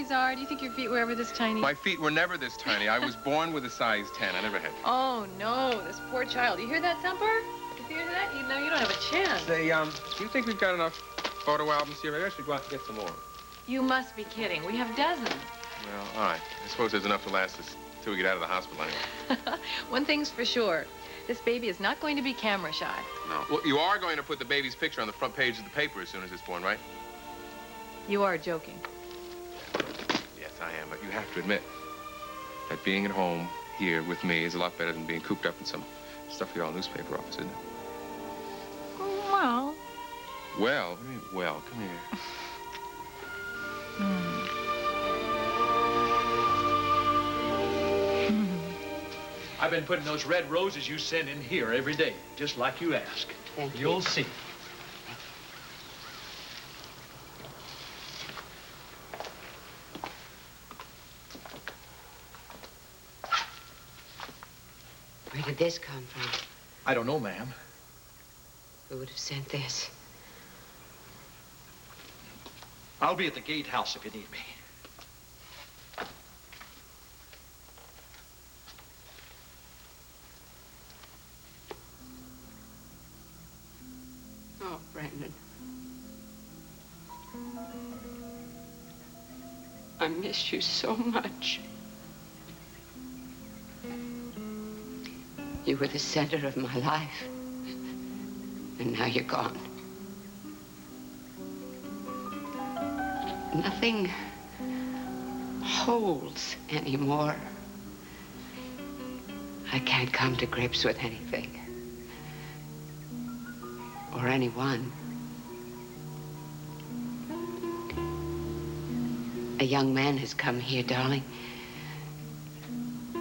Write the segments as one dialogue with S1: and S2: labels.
S1: these are? Do you think your feet were ever this tiny?
S2: My feet were never this tiny. I was born with a size 10. I never had.
S1: Oh, no, this poor child. You hear that, Thumper? You hear that? You know, you don't have a chance.
S2: Say, do you think we've got enough photo albums here? Maybe I should go out and get some more.
S1: You must be kidding. We have dozens.
S2: Well, all right. I suppose there's enough to last us till we get out of the hospital anyway.
S1: One thing's for sure. This baby is not going to be camera shy.
S2: No. Well, you are going to put the baby's picture on the front page of the paper as soon as it's born, right?
S1: You are joking.
S2: Yes, I am. But you have to admit that being at home here with me is a lot better than being cooped up in some stuffy old newspaper office, isn't it?
S1: Well.
S2: Well? What do you mean, well? Come here.
S3: I've been putting those red roses you send in here every day, just like you ask.
S4: Thank you.
S3: You'll see.
S4: Where did this come from?
S3: I don't know, ma'am.
S4: Who would have sent this?
S3: I'll be at the gatehouse if you need me.
S4: Oh, Brandon. I miss you so much. You were the center of my life. And now you're gone. Nothing holds anymore. I can't come to grips with anything. Or anyone. A young man has come here, darling.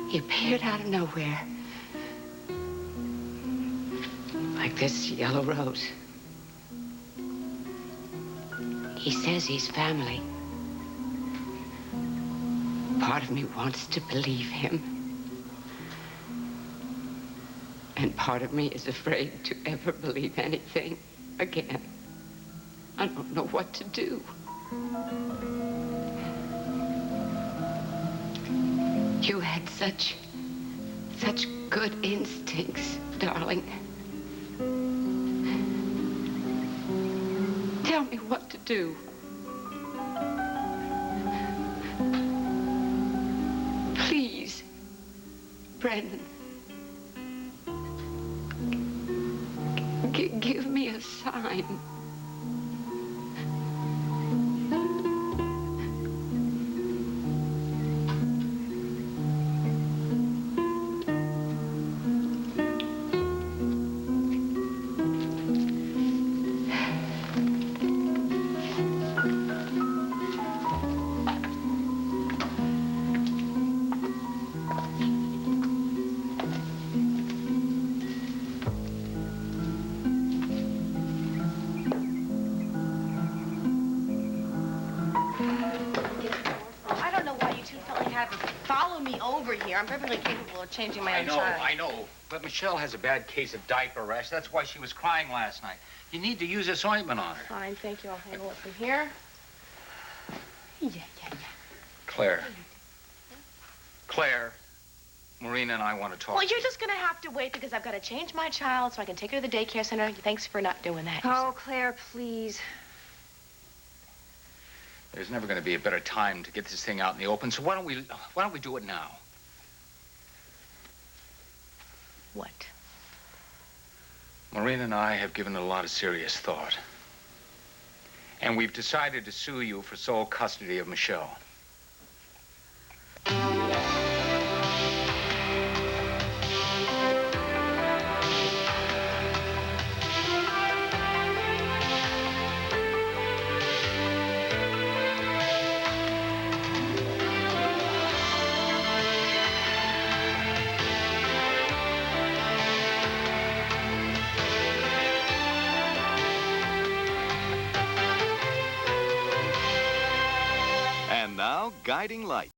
S4: He appeared out of nowhere. Like this yellow rose. He says he's family. Part of me wants to believe him. And part of me is afraid to ever believe anything again. I don't know what to do. You had such good instincts, darling. Tell me what to do. Please, Brandon. Give me a sign.
S5: I'm perfectly capable of changing my own child.
S6: I know. But Michelle has a bad case of diaper rash. That's why she was crying last night. You need to use this ointment on her.
S5: Fine, thank you. I'll handle it from here. Yeah.
S6: Claire. Claire, Marina and I want to talk.
S5: Well, you're just going to have to wait because I've got to change my child so I can take her to the daycare center. Thanks for not doing that.
S1: Oh, Claire, please.
S6: There's never going to be a better time to get this thing out in the open, so why don't we do it now?
S5: What?
S6: Marina and I have given it a lot of serious thought. And we've decided to sue you for sole custody of Michelle.
S7: Now, Guiding Light.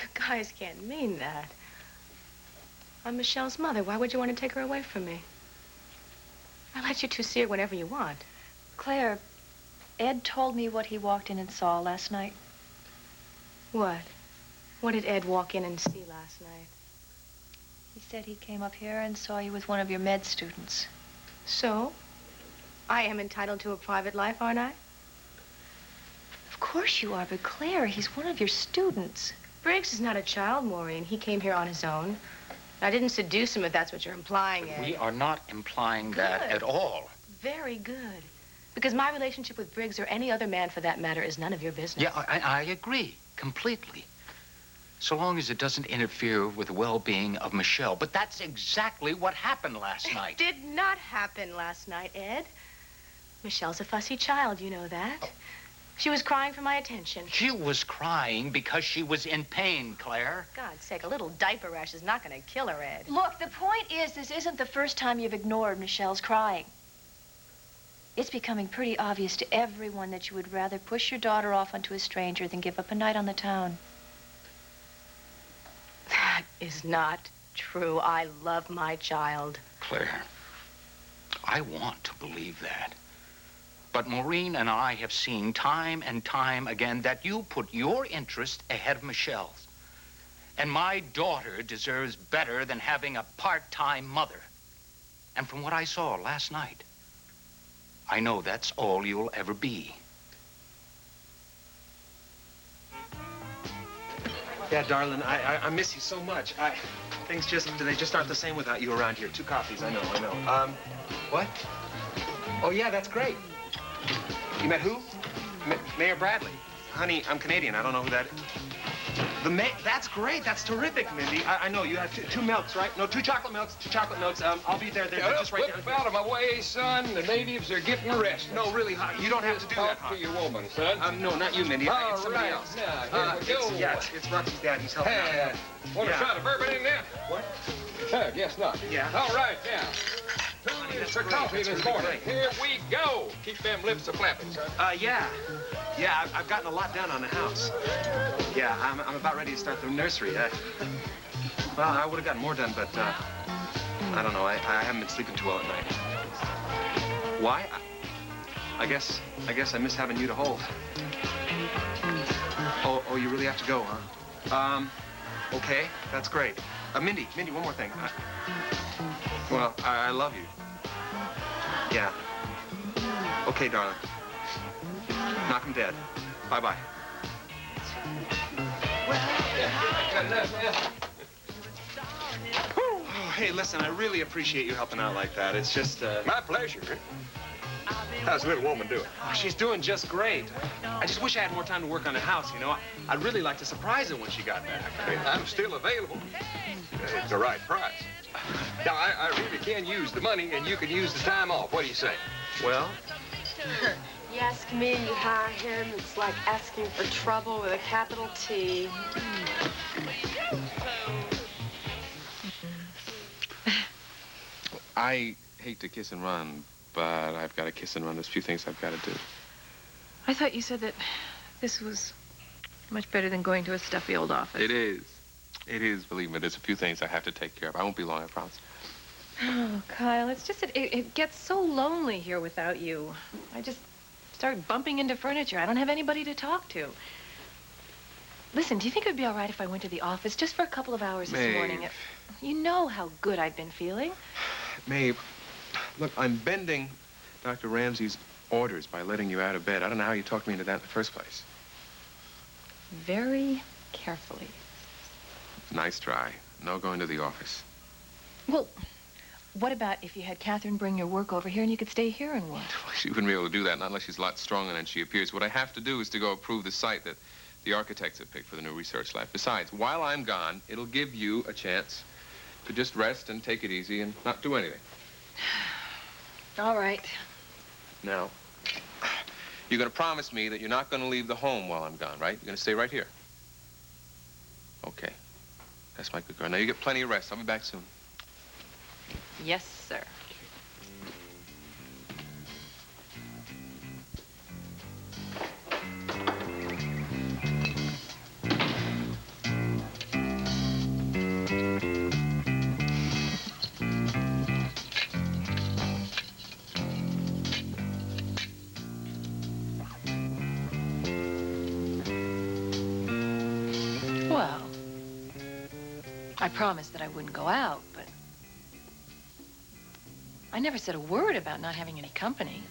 S5: You guys can't mean that. I'm Michelle's mother. Why would you want to take her away from me? I let you two see her whenever you want.
S7: Claire, Ed told me what he walked in and saw last night.
S5: What? What did Ed walk in and see last night?
S7: He said he came up here and saw you with one of your med students.
S5: So? I am entitled to a private life, aren't I?
S7: Of course you are, but Claire, he's one of your students.
S5: Briggs is not a child, Maureen. He came here on his own. I didn't seduce him, if that's what you're implying, Ed.
S6: We are not implying that at all.
S5: Very good. Because my relationship with Briggs, or any other man for that matter, is none of your business.
S6: Yeah, I agree completely. So long as it doesn't interfere with the well-being of Michelle. But that's exactly what happened last night.
S5: It did not happen last night, Ed. Michelle's a fussy child, you know that. She was crying for my attention.
S6: She was crying because she was in pain, Claire.
S5: God's sake, a little diaper rash is not going to kill her, Ed.
S7: Look, the point is, this isn't the first time you've ignored Michelle's crying. It's becoming pretty obvious to everyone that you would rather push your daughter off onto a stranger than give up a night on the town.
S5: That is not true. I love my child.
S6: Claire, I want to believe that. But Maureen and I have seen time and time again that you put your interest ahead of Michelle's. And my daughter deserves better than having a part-time mother. And from what I saw last night, I know that's all you'll ever be.
S8: Yeah, darling, I miss you so much. They just aren't the same without you around here. 2 coffees, I know. What? Oh, yeah, that's great. You met who? Mayor Bradley. Honey, I'm Canadian. I don't know who that is. That's great. That's terrific, Mindy. I know. You have two milks, right? No, 2 chocolate milks. 2 chocolate milks. I'll be there. They're just right down here.
S2: Out of my way, son. The natives are getting arrested.
S8: No, really, you don't have to do that,
S2: Talk to your woman, son.
S8: No, not you, Mindy. It's somebody
S2: right.
S8: else.
S2: Now, here we go.
S8: It's Roxy's dad. He's helping
S2: Hey,
S8: out.
S2: want a
S8: Yeah.
S2: shot of bourbon in there?
S8: What?
S2: Guess not.
S8: Yeah.
S2: All right, now.
S8: That's
S2: For
S8: great.
S2: coffee
S8: That's
S2: this
S8: really
S2: morning.
S8: great.
S2: Here we go. Keep them lips a-flapping, son.
S8: Yeah. Yeah, I've gotten a lot done on the house. Yeah, I'm about ready to start the nursery. Well, I would have gotten more done, but I don't know. I haven't been sleeping too well at night. Why? I guess I miss having you to hold. Oh, you really have to go, huh? Okay, that's great. Mindy, one more thing. Well, I love you. Yeah. Okay, darling. Knock him dead. Bye-bye. Oh, hey, listen, I really appreciate you helping out like that. It's just,
S2: My pleasure. How's the little woman doing?
S8: she's doing just great. I just wish I had more time to work on the house, you know? I'd really like to surprise her when she got back.
S2: I'm still available. It's the right price. Now, I really can use the money, and you can use the time off. What do you say?
S8: Well,
S9: You ask me, you hire him. It's like asking for trouble with a capital T.
S2: I hate to kiss and run, but I've got to kiss and run. There's a few things I've got to do.
S1: I thought you said that this was much better than going to a stuffy old office.
S2: It is. It is, believe me. There's a few things I have to take care of. I won't be long, I promise.
S1: Oh, Kyle, it's just that it gets so lonely here without you. I just start bumping into furniture. I don't have anybody to talk to. Listen, do you think it would be all right if I went to the office just for a couple of hours this morning? You know how good I've been feeling.
S2: Maeve, look, I'm bending Dr. Ramsey's orders by letting you out of bed. I don't know how you talked me into that in the first place.
S1: Very carefully.
S2: Nice try. No going to the office.
S1: Well, what about if you had Catherine bring your work over here and you could stay here and work?
S2: Well, she wouldn't be able to do that, not unless she's a lot stronger than she appears. What I have to do is to go approve the site that the architects have picked for the new research lab. Besides, while I'm gone, it'll give you a chance to just rest and take it easy and not do anything.
S1: All right.
S2: Now, you're going to promise me that you're not going to leave the home while I'm gone, right? You're going to stay right here. Okay. That's my good girl. Now, you get plenty of rest. I'll be back soon.
S1: Yes, sir. I promised that I wouldn't go out, but I never said a word about not having any company.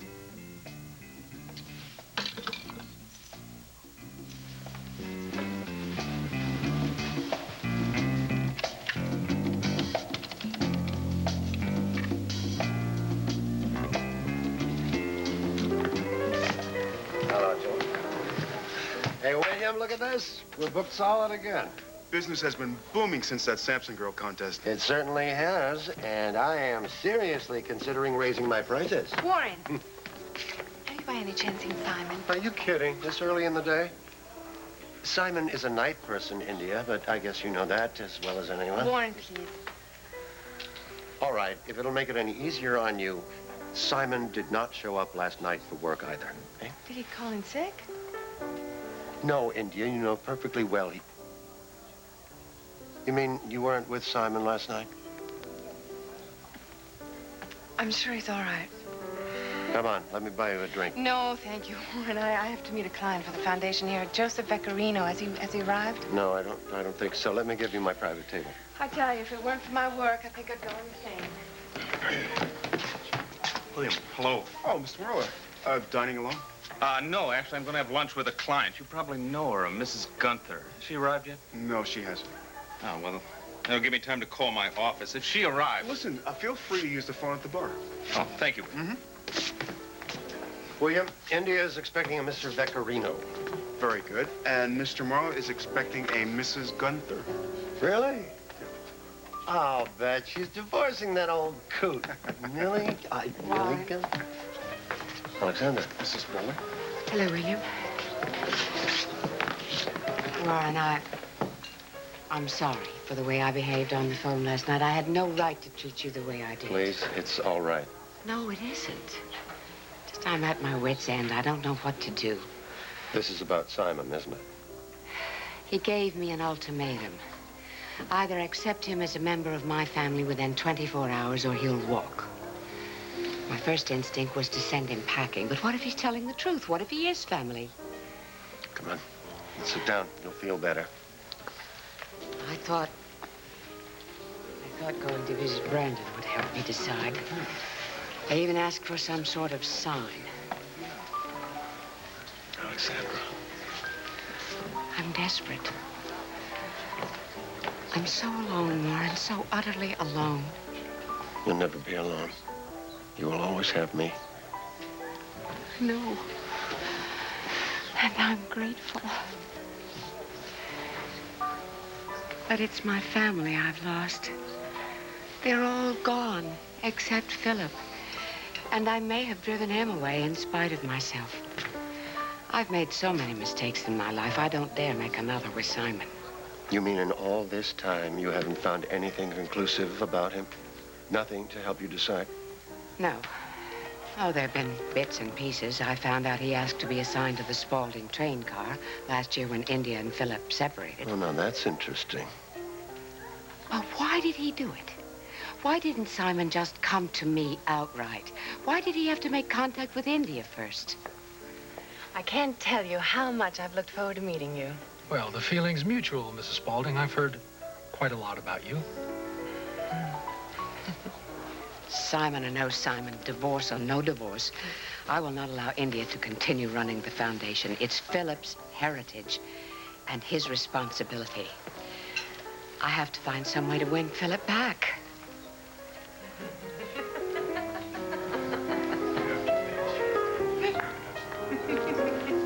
S10: Hello, George. Hey, William, look at this. We're booked solid again.
S11: Business has been booming since that Sampson girl contest.
S10: It certainly has, and I am seriously considering raising my prices.
S9: Warren, have you by any chance seen Simon?
S10: Are you kidding? This early in the day? Simon is a night person, India, but I guess you know that as well as anyone.
S9: Warren, please.
S10: All right, if it'll make it any easier on you, Simon did not show up last night for work either. Eh?
S9: Did he call in sick?
S10: No, India, you know perfectly well he... You mean you weren't with Simon last night?
S9: I'm sure he's all right.
S10: Come on, let me buy you a drink.
S9: No, thank you, Warren. I have to meet a client for the foundation here. Joseph Veccarino. Has he arrived?
S10: No, I don't think so. Let me give you my private table.
S9: I tell you, if it weren't for my work, I think I'd go insane.
S11: William, hello. Oh, Mr. Morrow. Dining alone?
S6: No, actually, I'm going to have lunch with a client. You probably know her, Mrs. Gunther. Has she arrived yet?
S11: No, she hasn't.
S6: Oh, well, that'll give me time to call my office. If she arrives...
S11: Listen, feel free to use the phone at the bar.
S6: Oh, thank you.
S11: Mm-hmm.
S10: William, India is expecting a Mr. Veccarino.
S11: Very good. And Mr. Morrow is expecting a Mrs. Gunther.
S10: Really? I'll bet she's divorcing that old coot. Really? I really can. Alexander.
S11: Mrs. Fuller.
S4: Hello, William. Warren, I'm sorry for the way I behaved on the phone last night. I had no right to treat you the way I did.
S10: Please, it's all right.
S4: No, it isn't. Just I'm at my wit's end. I don't know what to do.
S10: This is about Simon, isn't it?
S4: He gave me an ultimatum. Either accept him as a member of my family within 24 hours or he'll walk. My first instinct was to send him packing, but what if he's telling the truth? What if he is family?
S10: Come on, let's sit down. You'll feel better.
S4: I thought going to visit Brandon would help me decide. I even asked for some sort of sign.
S10: Alexandra.
S4: I'm desperate. I'm so alone, Warren, so utterly alone.
S10: You'll never be alone. You will always have me.
S4: No. And I'm grateful. But it's my family I've lost. They're all gone, except Philip. And I may have driven him away in spite of myself. I've made so many mistakes in my life, I don't dare make another with Simon.
S10: You mean in all this time you haven't found anything conclusive about him? Nothing to help you decide?
S4: No. Oh, there have been bits and pieces. I found out he asked to be assigned to the Spaulding train car last year when India and Philip separated.
S10: Oh, now that's interesting.
S4: Well, why did he do it? Why didn't Simon just come to me outright? Why did he have to make contact with India first?
S9: I can't tell you how much I've looked forward to meeting you.
S3: Well, the feeling's mutual, Mrs. Spaulding. I've heard quite a lot about you.
S4: Simon or no Simon, divorce or no divorce, I will not allow India to continue running the foundation. It's Philip's heritage and his responsibility. I have to find some way to win Philip back.